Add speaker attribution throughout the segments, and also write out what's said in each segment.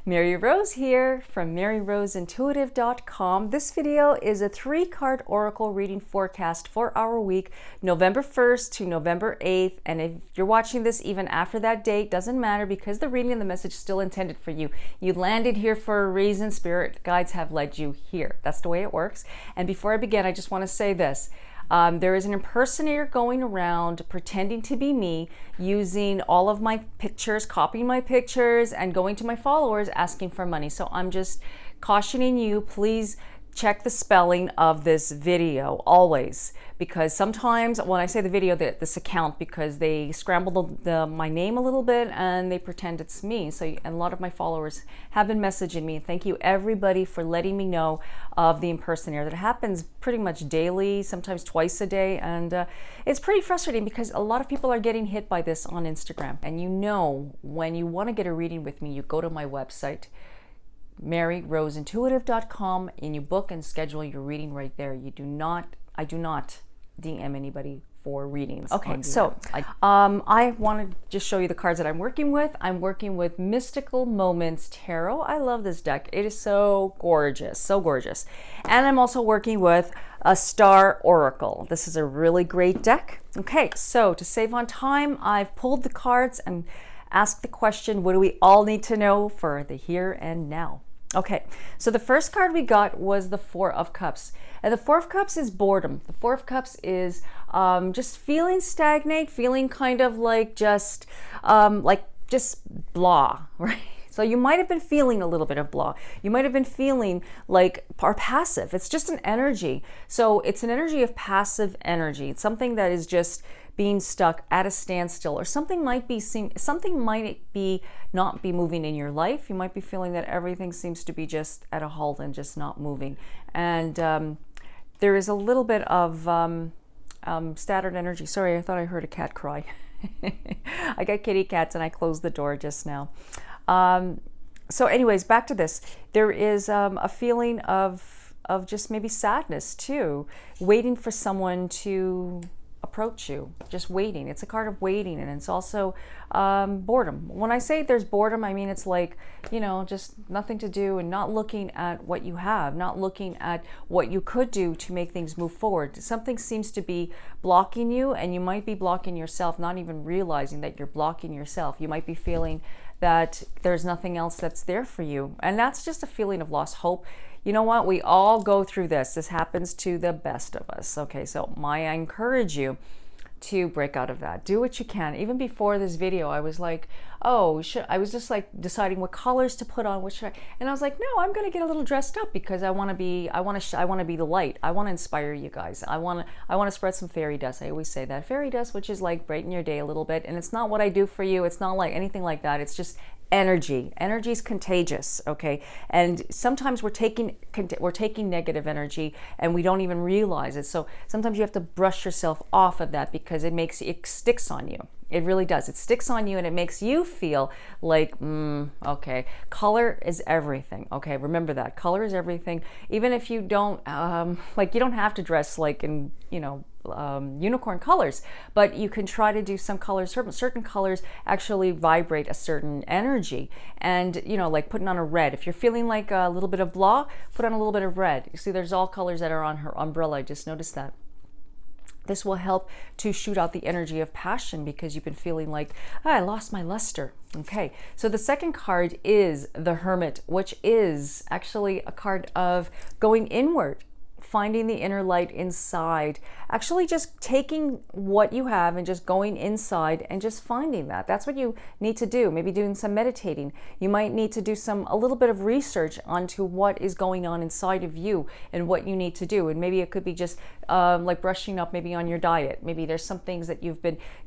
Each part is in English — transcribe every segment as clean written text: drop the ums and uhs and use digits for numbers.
Speaker 1: Mary Rose here from MaryRoseIntuitive.com. This video is a 3-card oracle reading forecast for our week, November 1st to November 8th. And if you're watching this even after that date, doesn't matter because the reading and the message is still intended for you. You landed here for a reason. Spirit guides have led you here. That's the way it works. And before I begin, I just want to say this. There is an impersonator going around pretending to be me, using all of my pictures, copying my pictures, and going to my followers asking for money. So I'm just cautioning you, please check the spelling of this video always, because sometimes when I say the video, this account, because they scramble my name a little bit and they pretend it's me. So, and a lot of my followers have been messaging me. Thank you everybody for letting me know of the impersonator. That happens pretty much daily, sometimes twice a day, and it's pretty frustrating because a lot of people are getting hit by this on Instagram. And you know, when you want to get a reading with me, you go to my website, MaryRoseIntuitive.com, and you book and schedule your reading right there. I do not DM anybody for readings. Okay, so I want to just show you the cards that I'm working with. I'm working with Mystical Moments Tarot. I love this deck. It is so gorgeous, so gorgeous. And I'm also working with a Star Oracle. This is a really great deck. Okay, so to save on time, I've pulled the cards and asked the question, what do we all need to know for the here and now? Okay, so the first card we got was the Four of Cups. And the Four of Cups is boredom. The Four of Cups is just feeling stagnant, feeling kind of like just blah, right? So you might have been feeling a little bit of blah. You might have been feeling like passive. It's just an energy. So it's an energy of passive energy. It's something that is just being stuck at a standstill, or something might be not be moving in your life. You might be feeling that everything seems to be just at a halt and just not moving. And there is a little bit of scattered energy. Sorry, I thought I heard a cat cry. I got kitty cats and I closed the door just now. So anyways, back to this. There is a feeling of just maybe sadness too, waiting for someone to approach you, just waiting. It's a card of waiting, and it's also boredom. When I say there's boredom, I mean it's like, you know, just nothing to do and not looking at what you have, not looking at what you could do to make things move forward. Something seems to be blocking you, and you might be blocking yourself, not even realizing that you're blocking yourself. You might be feeling that there's nothing else that's there for you, and that's just a feeling of lost hope. You know what? We all go through this. This happens to the best of us. Okay, so I encourage you to break out of that. Do what you can. Even before this video, I was like, oh, I was just like deciding what colors to put on, and I was like, no, I'm going to get a little dressed up because I want to be the light. I want to inspire you guys. I want to spread some fairy dust. I always say that. Fairy dust, which is like brighten your day a little bit. And it's not what I do for you. It's not like anything like that. It's just energy. Energy is contagious, okay? And sometimes we're taking negative energy and we don't even realize it. So sometimes you have to brush yourself off of that because it sticks on you. It really does. It sticks on you and it makes you feel like, okay, color is everything. Okay, remember that. Color is everything. Even if you don't, you don't have to dress like in, unicorn colors, but you can try to do some colors. Certain colors actually vibrate a certain energy. And, like putting on a red. If you're feeling like a little bit of blah, put on a little bit of red. You see, there's all colors that are on her umbrella. I just noticed that. This will help to shoot out the energy of passion because you've been feeling like, I lost my luster. Okay, so the second card is the Hermit, which is actually a card of going inward, finding the inner light inside, actually just taking what you have and just going inside and just finding that. That's what you need to do. Maybe doing some meditating. You might need to do a little bit of research onto what is going on inside of you and what you need to do. And maybe it could be just like brushing up maybe on your diet. Maybe there's some things that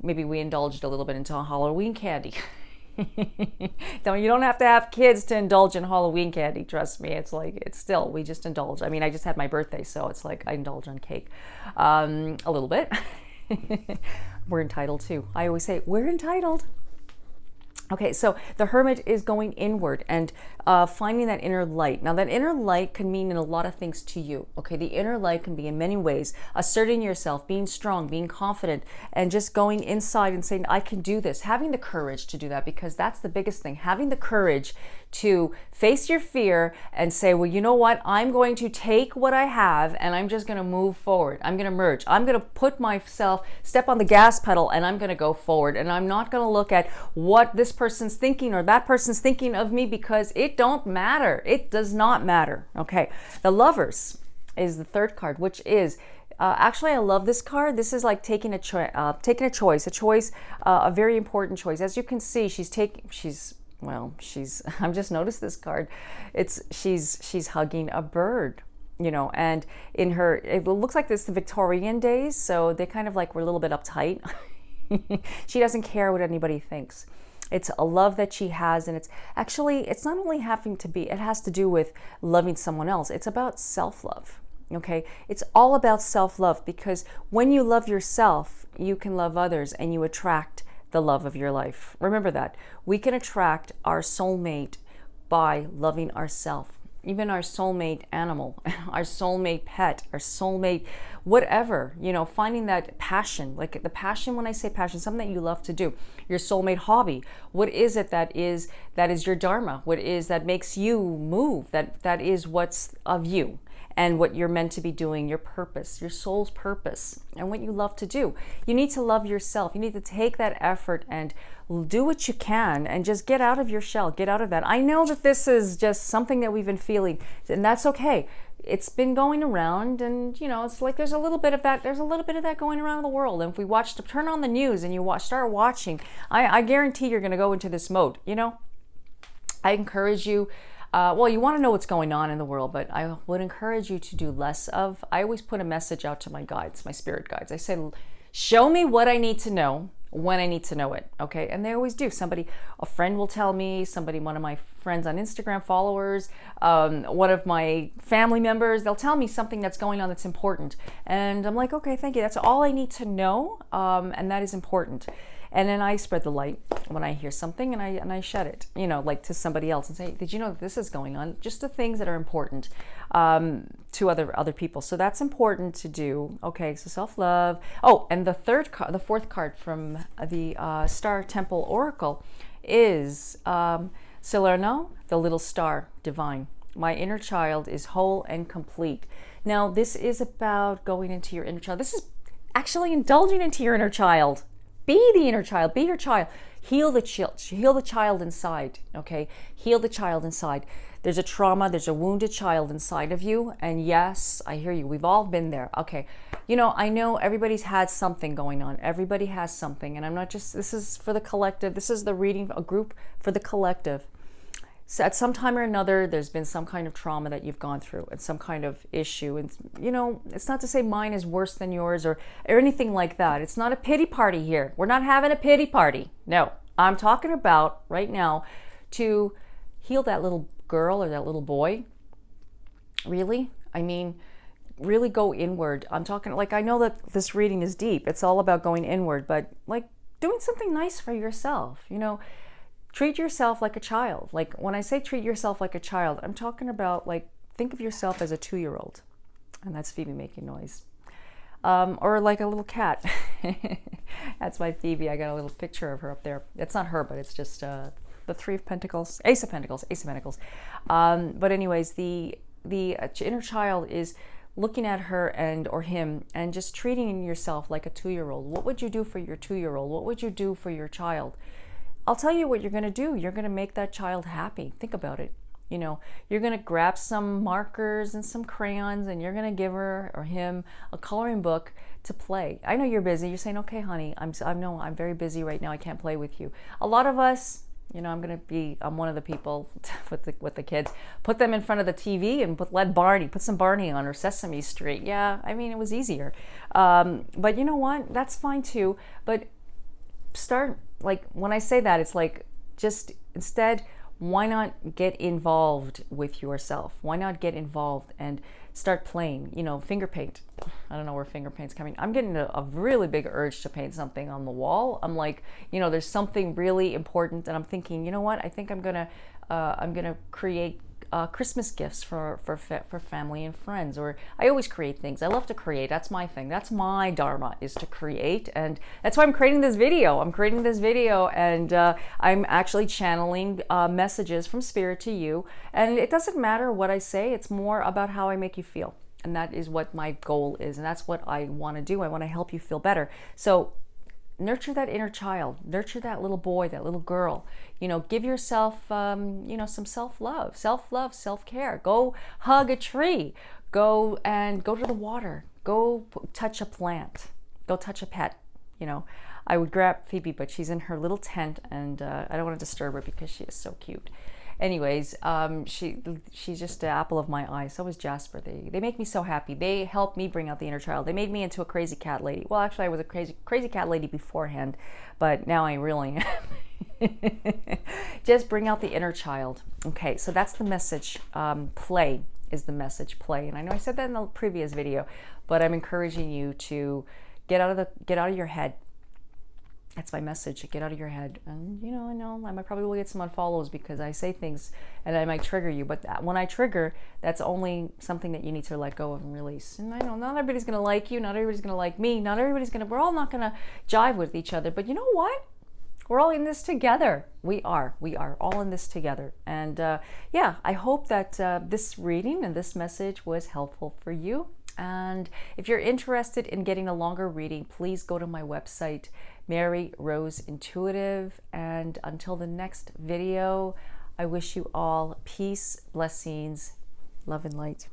Speaker 1: maybe we indulged a little bit into Halloween candy. You don't have to have kids to indulge in Halloween candy. Trust me, we just indulge. I mean, I just had my birthday, so it's like I indulge on cake a little bit. We're entitled to. I always say we're entitled. Okay, so the Hermit is going inward and finding that inner light. Now, that inner light can mean in a lot of things to you. Okay, the inner light can be in many ways asserting yourself, being strong, being confident, and just going inside and saying, I can do this. Having the courage to do that, because that's the biggest thing. Having the courage to face your fear and say, well, you know what? I'm going to take what I have and I'm just going to move forward. I'm going to merge. I'm going to put myself, step on the gas pedal, and I'm going to go forward. And I'm not going to look at what this person's thinking or that person's thinking of me, because it don't matter. It does not matter. Okay. The Lovers is the third card, which is actually, I love this card. This is like taking a choice, a very important choice. As you can see, I've just noticed this card. She's hugging a bird, and it looks like this the Victorian days, so they kind of like were a little bit uptight. She doesn't care what anybody thinks. It's a love that she has, and it's not only it has to do with loving someone else. It's about self-love. Okay, it's all about self-love, because when you love yourself, you can love others and you attract the love of your life. Remember that. We can attract our soulmate by loving ourselves. Even our soulmate animal, our soulmate pet, our soulmate whatever, finding that passion. Like the passion, when I say passion, something that you love to do. Your soulmate hobby. What is it that is your dharma? What is that makes you move? That is what's of you. And what you're meant to be doing, your purpose, your soul's purpose, and what you love to do. You need to love yourself. You need to take that effort and do what you can and just get out of your shell, get out of that. I know that this is just something that we've been feeling, and that's okay. It's been going around, and it's like there's a little bit of that going around the world. And if we turn on the news and you start watching, I guarantee you're going to go into this mode. I encourage you. You want to know what's going on in the world, but I would encourage you to do less of. I always put a message out to my guides, my spirit guides. I say, show me what I need to know when I need to know it. Okay. And they always do. A friend will tell me, one of my friends on Instagram, followers, one of my family members, they'll tell me something that's going on that's important. And I'm like, okay, thank you. That's all I need to know. And that is important. And then I spread the light when I hear something, and I shed it, like to somebody else, and say, did you know that this is going on? Just the things that are important to other people. So that's important to do. Okay, so self-love. Oh, and the fourth card from the Star Temple Oracle is Salerno, the little star, divine. My inner child is whole and complete. Now, this is about going into your inner child. This is actually indulging into your inner child. Be the inner child. Be your child. Heal the child inside. Okay, heal the child inside. There's a trauma. There's a wounded child inside of you. And yes, I hear you. We've all been there. Okay, I know everybody's had something going on. Everybody has something, and I'm not just. This is for the collective. This is the reading, a group for the collective. So at some time or another, there's been some kind of trauma that you've gone through, and some kind of issue. And it's not to say mine is worse than yours or anything like that. It's not a pity party here. We're not having a pity party. No, I'm talking about right now to heal that little girl or that little boy. Really? I mean, really go inward. I'm talking, like, I know that this reading is deep. It's all about going inward, but like doing something nice for yourself, Treat yourself like a child. Like when I say treat yourself like a child, I'm talking about like think of yourself as a 2-year-old. And that's Phoebe making noise. Or like a little cat. That's my Phoebe. I got a little picture of her up there. It's not her, but it's just the Three of Pentacles, Ace of Pentacles. But anyways, the inner child is looking at her or him and just treating yourself like a 2-year-old. What would you do for your 2-year-old? What would you do for your child? I'll tell you what you're going to do. You're going to make that child happy. Think about it. You're going to grab some markers and some crayons, and you're going to give her or him a coloring book to play. I know you're busy. You're saying, okay, honey, I'm very busy right now. I can't play with you. A lot of us, I'm one of the people with the kids, put them in front of the TV and put some Barney on, or Sesame Street. Yeah, I mean, it was easier. But you know what? That's fine too. But start, like when I say that, it's like just instead, why not get involved with yourself? Why not get involved and start playing? Finger paint. I don't know where finger paint's coming. I'm getting a really big urge to paint something on the wall. I'm like, there's something really important, and I'm thinking, you know what? I think I'm gonna create Christmas gifts for family and friends. Or I always create things. I love to create. That's my thing. That's my dharma, is to create. And that's why I'm creating this video. And I'm actually channeling messages from spirit to you. And it doesn't matter what I say. It's more about how I make you feel. And that is what my goal is. And that's what I want to do. I want to help you feel better. So nurture that inner child, nurture that little boy, that little girl, give yourself, some self-love, self-care. Go hug a tree, go to the water, go touch a plant, go touch a pet. I would grab Phoebe, but she's in her little tent, and I don't want to disturb her because she is so cute. Anyways, she's just the apple of my eye. So is Jasper. They make me so happy. They help me bring out the inner child. They made me into a crazy cat lady. Well, actually, I was a crazy cat lady beforehand, but now I really am. Just bring out the inner child. Okay, so that's the message. Play is the message. Play, and I know I said that in the previous video, but I'm encouraging you to get out of your head. That's my message. Get out of your head. And I know I might probably will get some unfollows because I say things and I might trigger you. But when I trigger, that's only something that you need to let go of and release. And I know not everybody's going to like you. Not everybody's going to like me. We're all not going to jive with each other. But you know what? We're all in this together. We are all in this together. And I hope that this reading and this message was helpful for you. And if you're interested in getting a longer reading, please go to my website, Mary Rose Intuitive. And until the next video, I wish you all peace, blessings, love, and light.